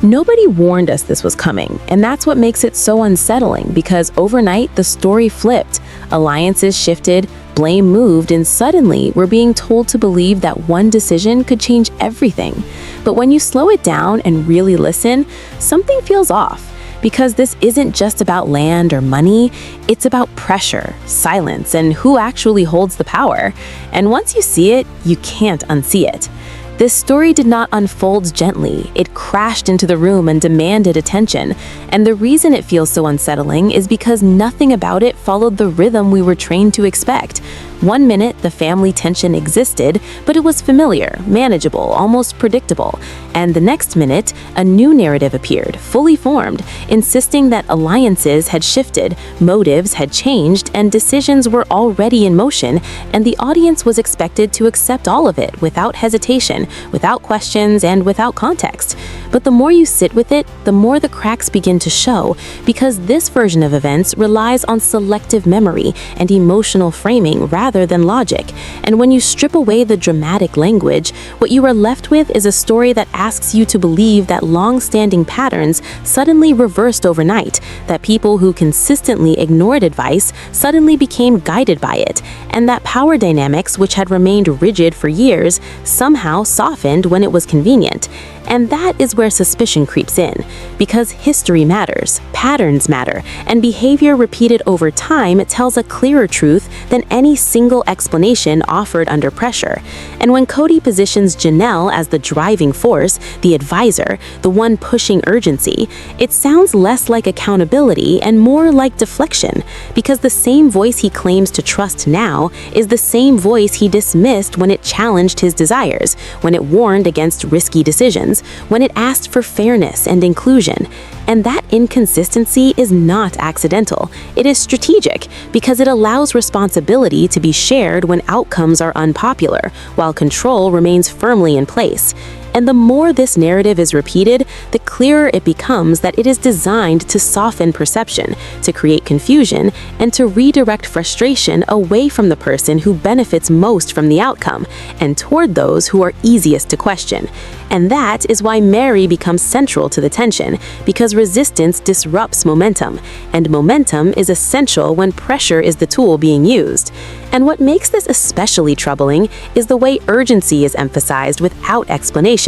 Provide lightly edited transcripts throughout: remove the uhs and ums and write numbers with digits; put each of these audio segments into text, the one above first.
Nobody warned us this was coming, and that's what makes it so unsettling because overnight the story flipped, alliances shifted, blame moved, and suddenly we're being told to believe that one decision could change everything. But when you slow it down and really listen, something feels off. Because this isn't just about land or money, it's about pressure, silence, and who actually holds the power. And once you see it, you can't unsee it. This story did not unfold gently. It crashed into the room and demanded attention. And the reason it feels so unsettling is because nothing about it followed the rhythm we were trained to expect. One minute, the family tension existed, but it was familiar, manageable, almost predictable. And the next minute, a new narrative appeared, fully formed, insisting that alliances had shifted, motives had changed, and decisions were already in motion, and the audience was expected to accept all of it without hesitation, without questions, and without context. But the more you sit with it, the more the cracks begin to show, because this version of events relies on selective memory and emotional framing rather than logic. And when you strip away the dramatic language, what you are left with is a story that asks you to believe that long-standing patterns suddenly reversed overnight, that people who consistently ignored advice suddenly became guided by it, and that power dynamics, which had remained rigid for years, somehow softened when it was convenient. And that is where suspicion creeps in, because history matters, patterns matter, and behavior repeated over time tells a clearer truth than any single explanation offered under pressure. And when Cody positions Janelle as the driving force, the advisor, the one pushing urgency, it sounds less like accountability and more like deflection, because the same voice he claims to trust now is the same voice he dismissed when it challenged his desires, when it warned against risky decisions, when it asked for fairness and inclusion. And that inconsistency is not accidental. It is strategic because it allows responsibility to be shared when outcomes are unpopular, while control remains firmly in place. And the more this narrative is repeated, the clearer it becomes that it is designed to soften perception, to create confusion, and to redirect frustration away from the person who benefits most from the outcome, and toward those who are easiest to question. And that is why Mary becomes central to the tension, because resistance disrupts momentum, and momentum is essential when pressure is the tool being used. And what makes this especially troubling is the way urgency is emphasized without explanation.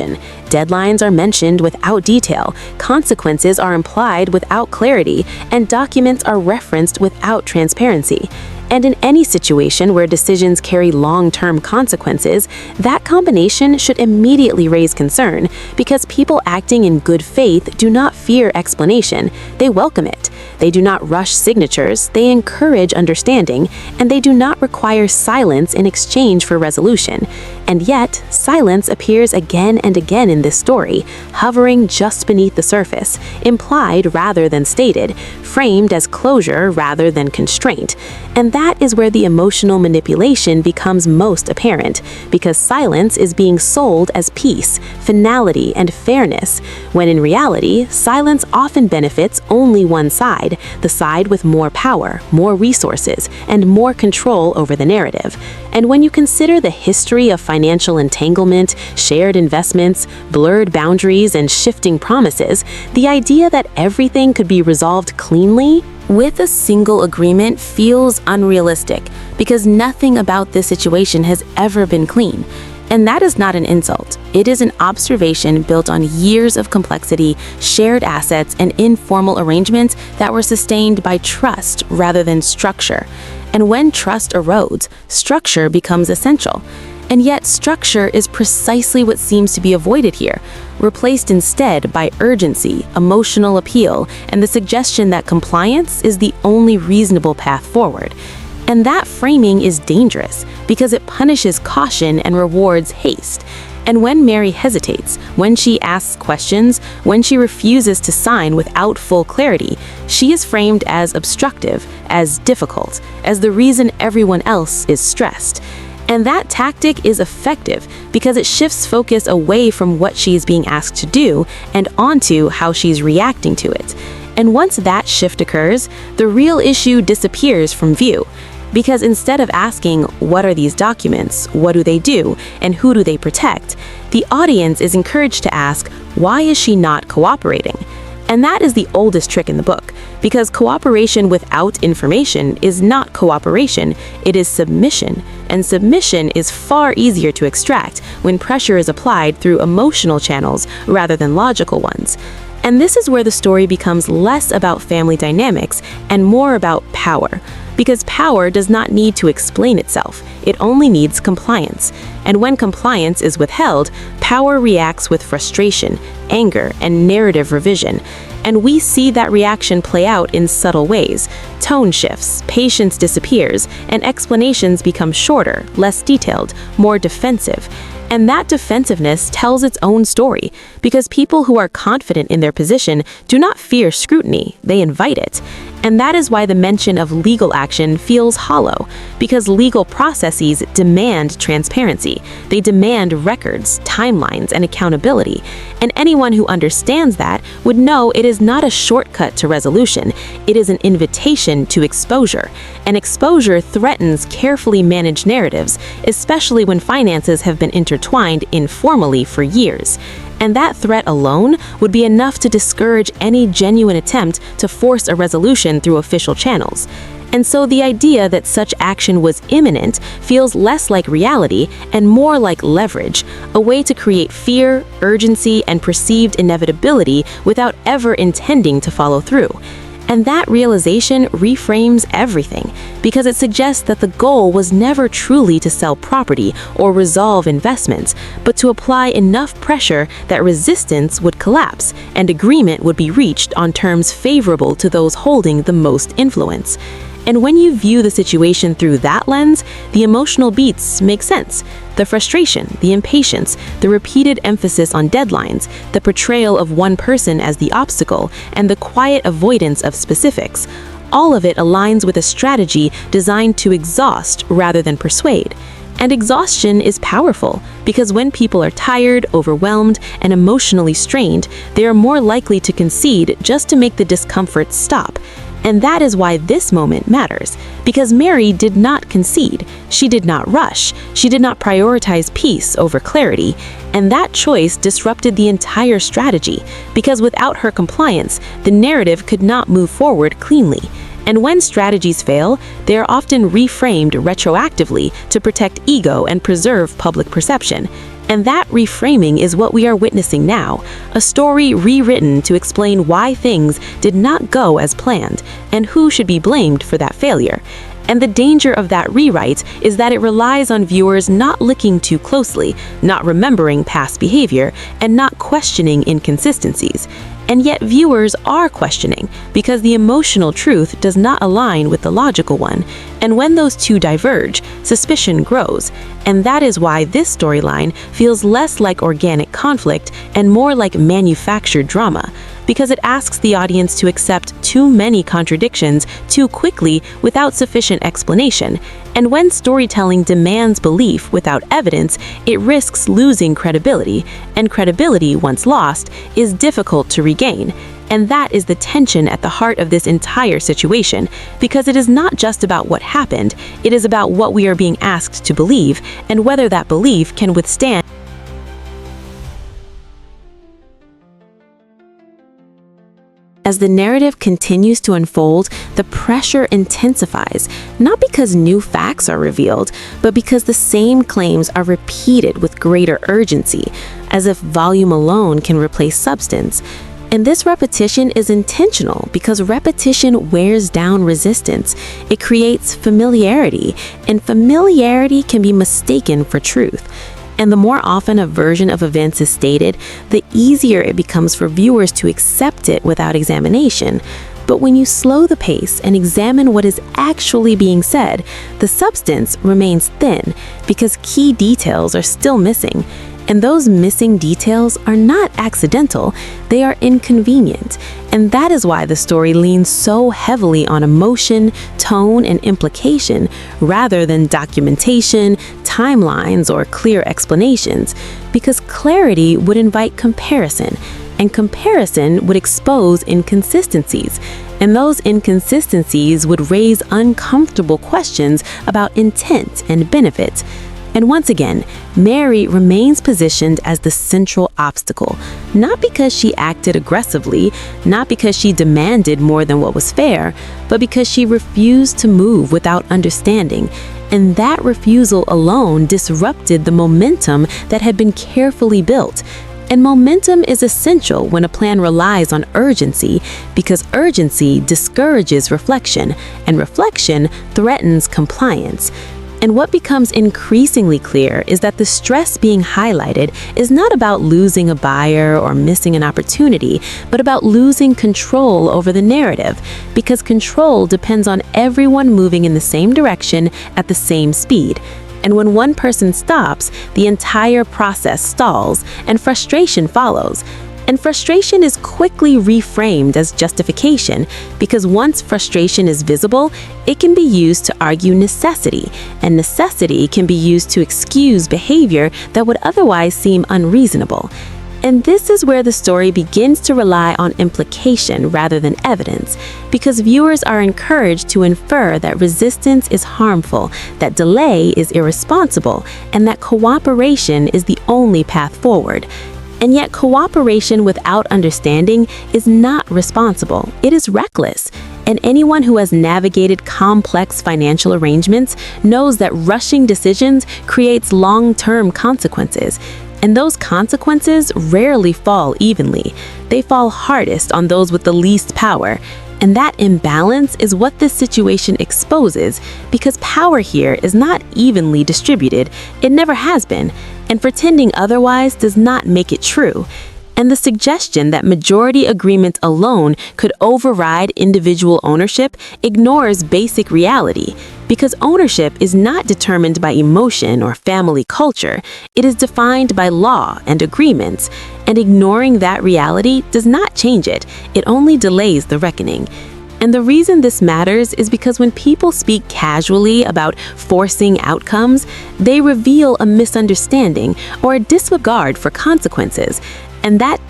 Deadlines are mentioned without detail, consequences are implied without clarity, and documents are referenced without transparency. And in any situation where decisions carry long-term consequences, that combination should immediately raise concern, because people acting in good faith do not fear explanation, they welcome it. They do not rush signatures, they encourage understanding, and they do not require silence in exchange for resolution. And yet, silence appears again and again in this story, hovering just beneath the surface, implied rather than stated, framed as closure rather than constraint. And that is where the emotional manipulation becomes most apparent, because silence is being sold as peace, finality, and fairness, when in reality, silence often benefits only one side, the side with more power, more resources, and more control over the narrative. And when you consider the history of financial entanglement, shared investments, blurred boundaries, and shifting promises, the idea that everything could be resolved cleanly with a single agreement feels unrealistic, because nothing about this situation has ever been clean. And that is not an insult. It is an observation built on years of complexity, shared assets, and informal arrangements that were sustained by trust rather than structure. And when trust erodes, structure becomes essential. And yet structure is precisely what seems to be avoided here, replaced instead by urgency, emotional appeal, and the suggestion that compliance is the only reasonable path forward. And that framing is dangerous because it punishes caution and rewards haste. And when Mary hesitates, when she asks questions, when she refuses to sign without full clarity, she is framed as obstructive, as difficult, as the reason everyone else is stressed. And that tactic is effective because it shifts focus away from what she is being asked to do and onto how she's reacting to it. And once that shift occurs, the real issue disappears from view. Because instead of asking, what are these documents, what do they do, and who do they protect, the audience is encouraged to ask, Why is she not cooperating? And that is the oldest trick in the book, because cooperation without information is not cooperation, it is submission. And submission is far easier to extract when pressure is applied through emotional channels rather than logical ones. And this is where the story becomes less about family dynamics and more about power. Because power does not need to explain itself, it only needs compliance. And when compliance is withheld, power reacts with frustration, anger, and narrative revision. And we see that reaction play out in subtle ways. Tone shifts, patience disappears, and explanations become shorter, less detailed, more defensive. And that defensiveness tells its own story, because people who are confident in their position do not fear scrutiny, they invite it. And that is why the mention of legal action feels hollow, because legal processes demand transparency. They demand records, timelines, and accountability. And anyone who understands that would know it is not a shortcut to resolution. It is an invitation to exposure. And exposure threatens carefully managed narratives, especially when finances have been intertwined informally for years. And that threat alone would be enough to discourage any genuine attempt to force a resolution through official channels. And so the idea that such action was imminent feels less like reality and more like leverage, a way to create fear, urgency, and perceived inevitability without ever intending to follow through. And that realization reframes everything, because it suggests that the goal was never truly to sell property or resolve investments, but to apply enough pressure that resistance would collapse and agreement would be reached on terms favorable to those holding the most influence. And when you view the situation through that lens, the emotional beats make sense. The frustration, the impatience, the repeated emphasis on deadlines, the portrayal of one person as the obstacle, and the quiet avoidance of specifics, all of it aligns with a strategy designed to exhaust rather than persuade. And exhaustion is powerful, because when people are tired, overwhelmed, and emotionally strained, they are more likely to concede just to make the discomfort stop. And that is why this moment matters, because Mary did not concede, she did not rush, she did not prioritize peace over clarity, and that choice disrupted the entire strategy, because without her compliance, the narrative could not move forward cleanly. And when strategies fail, they are often reframed retroactively to protect ego and preserve public perception. And that reframing is what we are witnessing now, a story rewritten to explain why things did not go as planned and who should be blamed for that failure. And the danger of that rewrite is that it relies on viewers not looking too closely, not remembering past behavior, and not questioning inconsistencies. And yet viewers are questioning, because the emotional truth does not align with the logical one. And when those two diverge, suspicion grows. And that is why this storyline feels less like organic conflict and more like manufactured drama, because it asks the audience to accept too many contradictions too quickly without sufficient explanation. And when storytelling demands belief without evidence, it risks losing credibility, and credibility, once lost, is difficult to regain. And that is the tension at the heart of this entire situation, because it is not just about what happened, it is about what we are being asked to believe, and whether that belief can withstand. As the narrative continues to unfold, the pressure intensifies, not because new facts are revealed, but because the same claims are repeated with greater urgency, as if volume alone can replace substance. And this repetition is intentional, because repetition wears down resistance. It creates familiarity, and familiarity can be mistaken for truth. And the more often a version of events is stated, the easier it becomes for viewers to accept it without examination. But when you slow the pace and examine what is actually being said, the substance remains thin, because key details are still missing. And those missing details are not accidental, they are inconvenient. And that is why the story leans so heavily on emotion, tone, and implication, rather than documentation, timelines, or clear explanations, because clarity would invite comparison, and comparison would expose inconsistencies. And those inconsistencies would raise uncomfortable questions about intent and benefit. And once again, Mary remains positioned as the central obstacle, not because she acted aggressively, not because she demanded more than what was fair, but because she refused to move without understanding. And that refusal alone disrupted the momentum that had been carefully built. And momentum is essential when a plan relies on urgency, because urgency discourages reflection, and reflection threatens compliance. And what becomes increasingly clear is that the stress being highlighted is not about losing a buyer or missing an opportunity, but about losing control over the narrative, because control depends on everyone moving in the same direction at the same speed. And when one person stops, the entire process stalls, and frustration follows. And frustration is quickly reframed as justification, because once frustration is visible, it can be used to argue necessity, and necessity can be used to excuse behavior that would otherwise seem unreasonable. And this is where the story begins to rely on implication rather than evidence, because viewers are encouraged to infer that resistance is harmful, that delay is irresponsible, and that cooperation is the only path forward. And yet cooperation without understanding is not responsible. It is reckless. And anyone who has navigated complex financial arrangements knows that rushing decisions creates long-term consequences. And those consequences rarely fall evenly. They fall hardest on those with the least power. And that imbalance is what this situation exposes, because power here is not evenly distributed. It never has been. And pretending otherwise does not make it true. And the suggestion that majority agreement alone could override individual ownership ignores basic reality, because ownership is not determined by emotion or family culture. It is defined by law and agreements, and ignoring that reality does not change it. It only delays the reckoning. And the reason this matters is because when people speak casually about forcing outcomes, they reveal a misunderstanding or a disregard for consequences. And that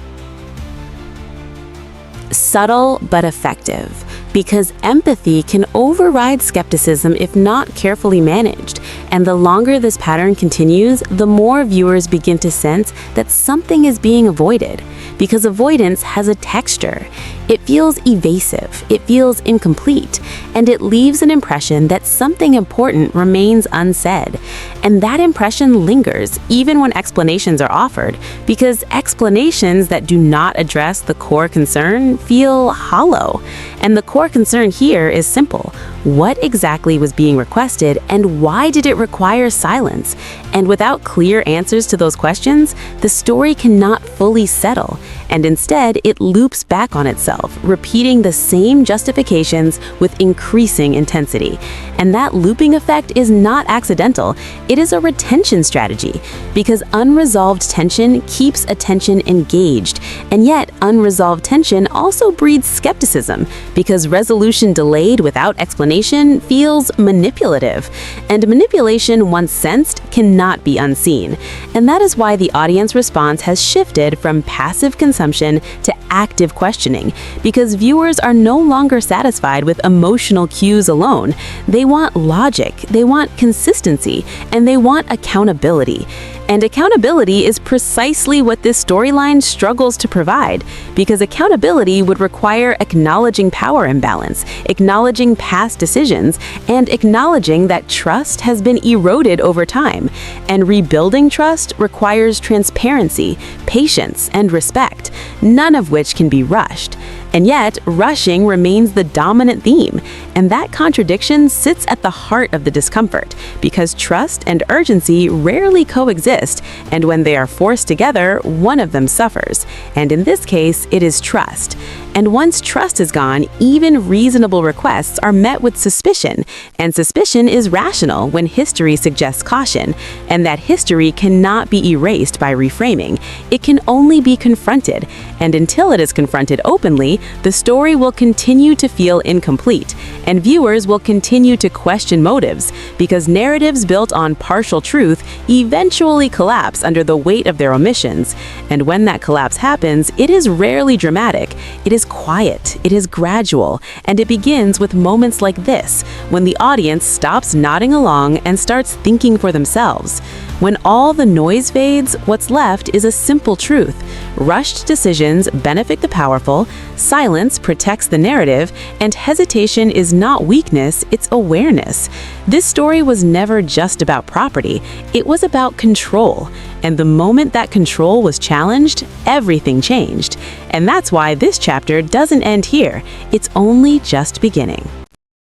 subtle but effective, because empathy can override skepticism if not carefully managed. And the longer this pattern continues, the more viewers begin to sense that something is being avoided, because avoidance has a texture. It feels evasive, it feels incomplete, and it leaves an impression that something important remains unsaid. And that impression lingers even when explanations are offered, because explanations that do not address the core concern feel hollow. And the core concern here is simple. What exactly was being requested, and why did it require silence? And without clear answers to those questions, the story cannot fully settle, and instead it loops back on itself, repeating the same justifications with increasing intensity. And that looping effect is not accidental. It is a retention strategy, because unresolved tension keeps attention engaged, and yet unresolved tension also breeds skepticism, because resolution delayed without explanation feels manipulative, and manipulation once sensed cannot be unseen. And that is why the audience response has shifted from passive consumption to active questioning, because viewers are no longer satisfied with emotional cues alone. They want logic, they want consistency, and they want accountability. And accountability is precisely what this storyline struggles to provide, because accountability would require acknowledging power imbalance, acknowledging past decisions, and acknowledging that trust has been eroded over time. And rebuilding trust requires transparency, patience, and respect, none of which can be rushed. And yet, rushing remains the dominant theme, and that contradiction sits at the heart of the discomfort, because trust and urgency rarely coexist, and when they are forced together, one of them suffers. And in this case, it is trust. And once trust is gone, even reasonable requests are met with suspicion, and suspicion is rational when history suggests caution, and that history cannot be erased by reframing. It can only be confronted, and until it is confronted openly, the story will continue to feel incomplete, and viewers will continue to question motives, because narratives built on partial truth eventually collapse under the weight of their omissions. And when that collapse happens, it is rarely dramatic. It is is quiet, it is gradual, and it begins with moments like this, when the audience stops nodding along and starts thinking for themselves. When all the noise fades, what's left is a simple truth. Rushed decisions benefit the powerful, silence protects the narrative, and hesitation is not weakness, it's awareness. This story was never just about property, it was about control. And the moment that control was challenged, everything changed. And that's why this chapter doesn't end here, it's only just beginning.